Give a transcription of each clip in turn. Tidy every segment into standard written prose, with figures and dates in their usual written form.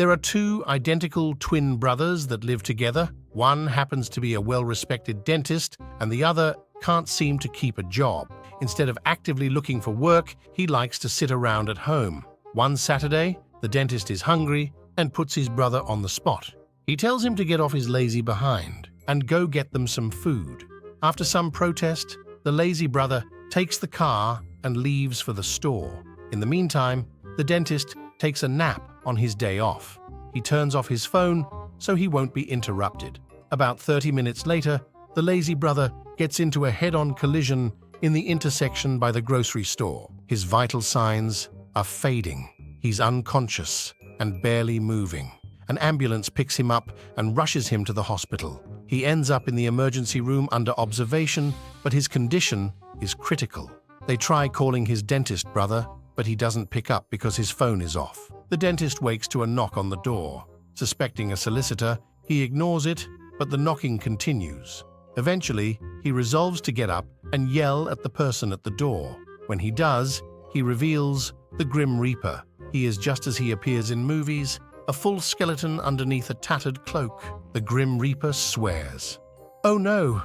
There are two identical twin brothers that live together. One happens to be a well-respected dentist, and the other can't seem to keep a job. Instead of actively looking for work, he likes to sit around at home. One Saturday, the dentist is hungry and puts his brother on the spot. He tells him to get off his lazy behind and go get them some food. After some protest, the lazy brother takes the car and leaves for the store. In the meantime, the dentist takes a nap on his day off. He turns off his phone so he won't be interrupted. About 30 minutes later, the lazy brother gets into a head-on collision in the intersection by the grocery store. His vital signs are fading. He's unconscious and barely moving. An ambulance picks him up and rushes him to the hospital. He ends up in the emergency room under observation, but his condition is critical. They try calling his dentist brother, but he doesn't pick up because his phone is off. The dentist wakes to a knock on the door. Suspecting a solicitor, he ignores it, but the knocking continues. Eventually, he resolves to get up and yell at the person at the door. When he does, he reveals the Grim Reaper. He is just as he appears in movies, a full skeleton underneath a tattered cloak. The Grim Reaper swears. "Oh no,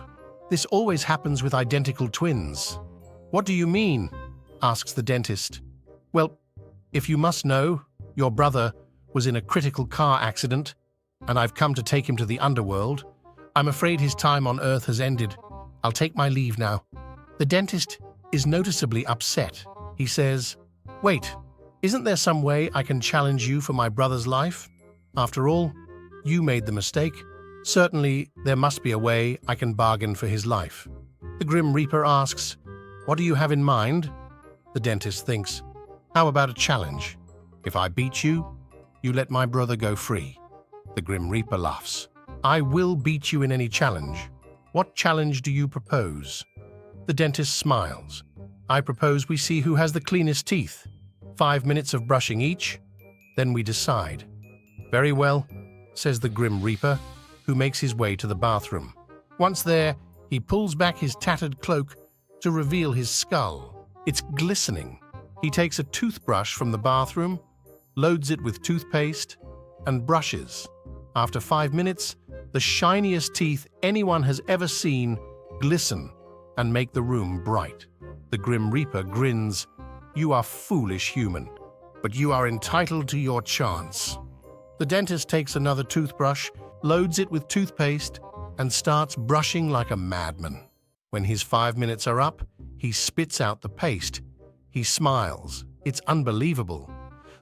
this always happens with identical twins." "What do you mean?" asks the dentist. "Well, if you must know, your brother was in a critical car accident, and I've come to take him to the underworld. I'm afraid his time on Earth has ended. I'll take my leave now." The dentist is noticeably upset. He says, "Wait, isn't there some way I can challenge you for my brother's life? After all, you made the mistake. Certainly, there must be a way I can bargain for his life." The Grim Reaper asks, "What do you have in mind?" The dentist thinks, "How about a challenge? If I beat you, you let my brother go free." The Grim Reaper laughs. "I will beat you in any challenge. What challenge do you propose?" The dentist smiles. "I propose we see who has the cleanest teeth. 5 minutes of brushing each, then we decide." "Very well," says the Grim Reaper, who makes his way to the bathroom. Once there, he pulls back his tattered cloak to reveal his skull. It's glistening. He takes a toothbrush from the bathroom, loads it with toothpaste, and brushes. After 5 minutes, the shiniest teeth anyone has ever seen glisten and make the room bright. The Grim Reaper grins. "You are foolish human, but you are entitled to your chance." The dentist takes another toothbrush, loads it with toothpaste, and starts brushing like a madman. When his 5 minutes are up, he spits out the paste. He smiles. It's unbelievable.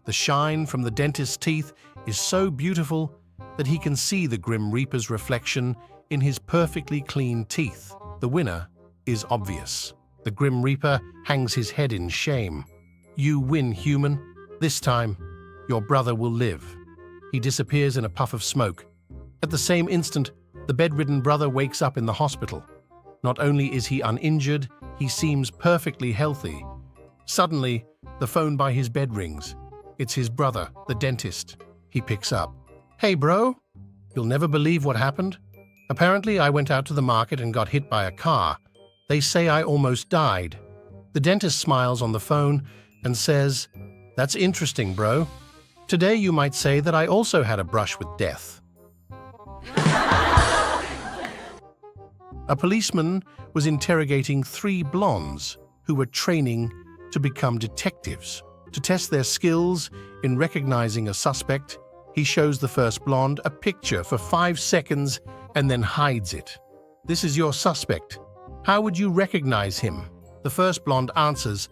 The shine from the dentist's teeth is so beautiful that he can see the Grim Reaper's reflection in his perfectly clean teeth. The winner is obvious. The Grim Reaper hangs his head in shame. "You win, human. This time, your brother will live." He disappears in a puff of smoke. At the same instant, the bedridden brother wakes up in the hospital. Not only is he uninjured, he seems perfectly healthy. Suddenly, the phone by his bed rings. It's his brother, the dentist. He picks up. "Hey, bro. You'll never believe what happened. Apparently, I went out to the market and got hit by a car. They say I almost died." The dentist smiles on the phone and says, "That's interesting, bro. Today you might say that I also had a brush with death." A policeman was interrogating 3 blondes who were training to become detectives. To test their skills in recognizing a suspect, he shows the first blonde a picture for 5 seconds and then hides it. "This is your suspect. How would you recognize him?" The first blonde answers,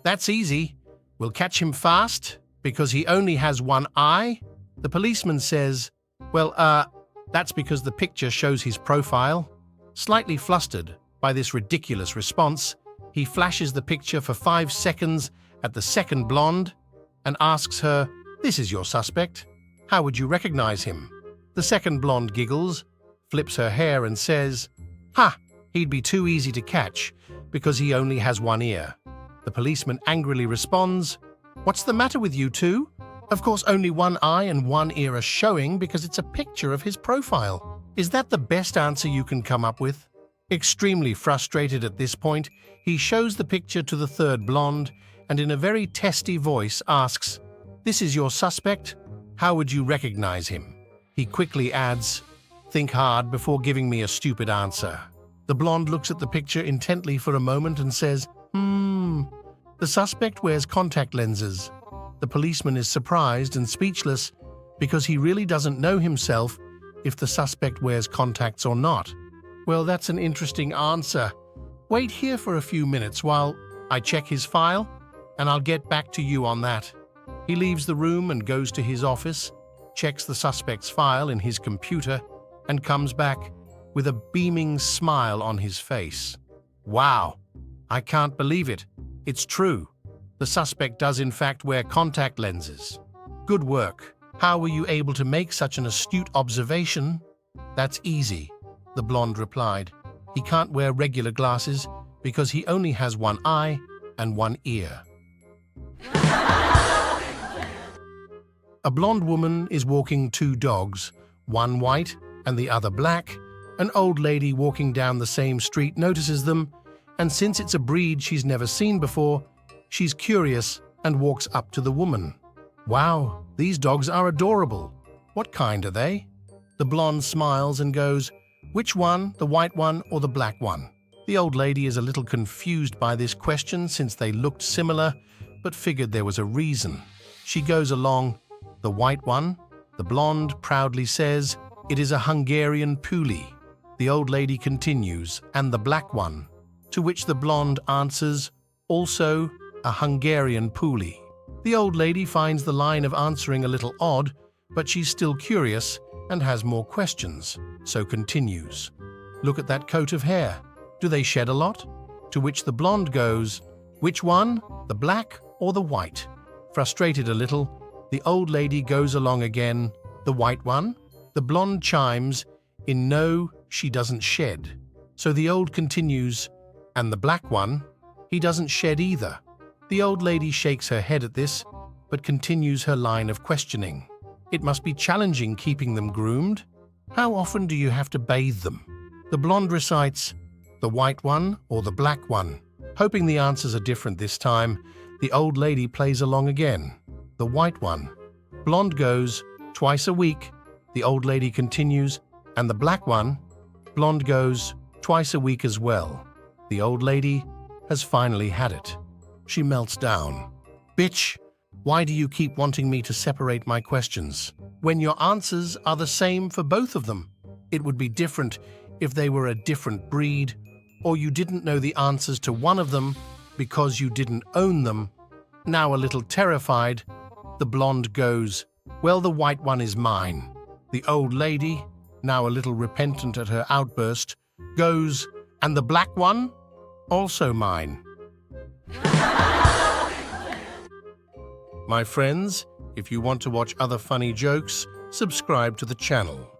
"That's easy. We'll catch him fast because he only has one eye." The policeman says, "Well, that's because the picture shows his profile." Slightly flustered by this ridiculous response, he flashes the picture for 5 seconds at the second blonde and asks her, "This is your suspect. How would you recognize him?" The second blonde giggles, flips her hair and says, "Ha! He'd be too easy to catch because he only has one ear." The policeman angrily responds, "What's the matter with you two? Of course only one eye and one ear are showing because it's a picture of his profile. Is that the best answer you can come up with?" Extremely frustrated at this point, he shows the picture to the third blonde and in a very testy voice asks, "This is your suspect? How would you recognize him? He quickly adds, think hard before giving me a stupid answer. The blonde looks at the picture intently for a moment and says, The suspect wears contact lenses. The policeman is surprised and speechless because he really doesn't know himself if the suspect wears contacts or not. Well, that's an interesting answer. Wait here for a few minutes while I check his file, and I'll get back to you on that. He leaves the room and goes to his office, checks the suspect's file in his computer, and comes back with a beaming smile on his face. Wow, I can't believe it. It's true. The suspect does in fact wear contact lenses. Good work. How were you able to make such an astute observation? That's easy, the blonde replied. He can't wear regular glasses because he only has one eye and one ear. A blonde woman is walking two dogs, one white and the other black. An old lady walking down the same street notices them, and since it's a breed she's never seen before, she's curious and walks up to the woman. Wow, these dogs are adorable. What kind are they? The blonde smiles and goes, which one, the white one or the black one? The old lady is a little confused by this question since they looked similar, but figured there was a reason. She goes along, the white one. The blonde proudly says, it is a Hungarian Puli. The old lady continues, and the black one, to which the blonde answers, also a Hungarian Puli. The old lady finds the line of answering a little odd, but she's still curious and has more questions, so continues. Look at that coat of hair. Do they shed a lot? To which the blonde goes, which one, the black or the white? Frustrated a little, the old lady goes along again, the white one? The blonde chimes in no, she doesn't shed. So the old continues, and the black one, he doesn't shed either. The old lady shakes her head at this, but continues her line of questioning. It must be challenging keeping them groomed. How often do you have to bathe them? The blonde recites, the white one or the black one? Hoping the answers are different this time, the old lady plays along again. The white one. Blonde goes, twice a week. The old lady continues, and the black one? Blonde goes, twice a week as well. The old lady has finally had it. She melts down. Bitch, why do you keep wanting me to separate my questions when your answers are the same for both of them? It would be different if they were a different breed, or you didn't know the answers to one of them because you didn't own them. Now a little terrified, the blonde goes, well, the white one is mine. The old lady, now a little repentant at her outburst, goes, and the black one? Also mine. My friends, if you want to watch other funny jokes, subscribe to the channel.